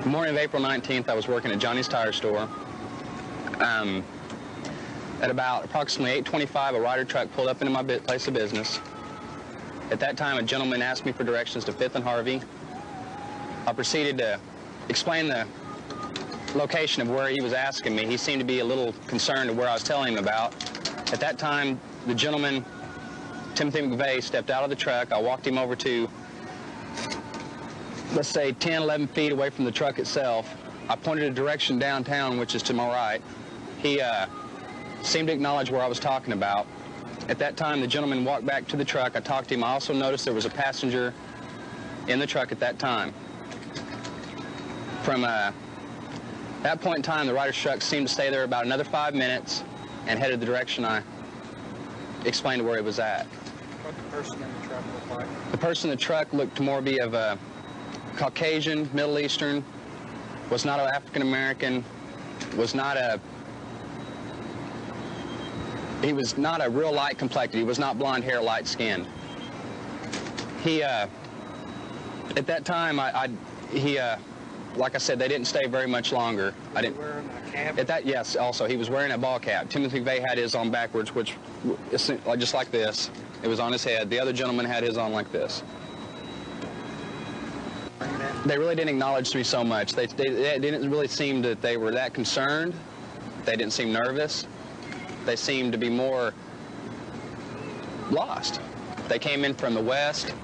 The morning of April 19th, I was working at Johnny's Tire Store. At about approximately 8:25, a Ryder truck pulled up into my place of business. At that time, a gentleman asked me for directions to 5th and Harvey. I proceeded to explain the location of where he was asking me. He seemed to be a little concerned of where I was telling him about. At that time, the gentleman, Timothy McVeigh, stepped out of the truck. I walked him over to, let's say, 10, 11 feet away from the truck itself. I pointed a direction downtown, which is to my right. He seemed to acknowledge where I was talking about. At that time, the gentleman walked back to the truck. I talked to him. I also noticed there was a passenger in the truck at that time. From that point in time, the Ryder's truck seemed to stay there about another 5 minutes and headed the direction I explained where it was at. What did the person in the truck look like? The person in the truck looked to more be of a Caucasian, Middle Eastern, was not an African American, he was not a real light complected. He was not blonde hair, light skinned. He, at that time, like I said, they didn't stay very much longer. Was he wearing a cap? At that, yes, also, he was wearing a ball cap. Timothy McVeigh had his on backwards, which, just like this. It was on his head. The other gentleman had his on like this. They really didn't acknowledge me so much. They didn't really seem that they were that concerned. They didn't seem nervous. They seemed to be more lost. They came in from the west.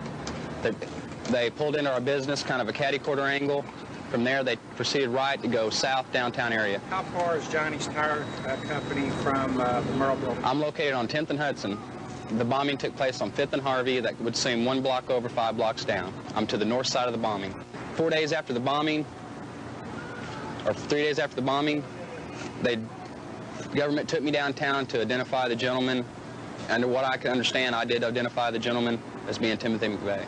They pulled into our business, kind of a catty-corner angle. From there, they proceeded right to go south downtown area. How far is Johnny's Tire Company from the Gorrell building? I'm located on 10th and Hudson. The bombing took place on 5th and Harvey. That would seem 1 block over, 5 blocks down. I'm to the north side of the bombing. 4 days after the bombing, or 3 days after the bombing, the government took me downtown to identify the gentleman. Under what I can understand, I did identify the gentleman as being Timothy McVeigh.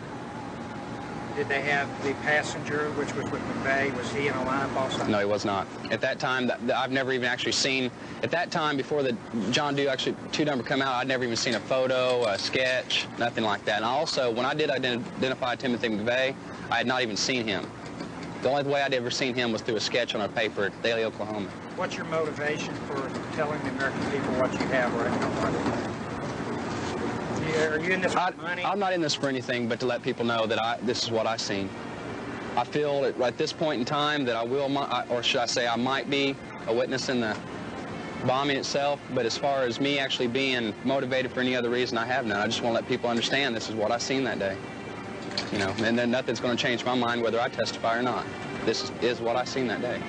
Did they have the passenger, which was with McVeigh? Was he in a lineup also? No, he was not. At that time, I've never even actually seen, at that time, before the John Doe actually 2 number come out, I'd never even seen a photo, a sketch, nothing like that. And also, when I did identify Timothy McVeigh, I had not even seen him. The only way I'd ever seen him was through a sketch on a paper at Daily, Oklahoma. What's your motivation for telling the American people what you have right now? Are you in this for money? I'm not in this for anything but to let people know that this is what I've seen. I feel at this point in time that I will, or should I say I might be a witness in the bombing itself, but as far as me actually being motivated for any other reason, I have none. I just want to let people understand this is what I seen that day. You know, and then nothing's going to change my mind whether I testify or not. This is what I seen that day.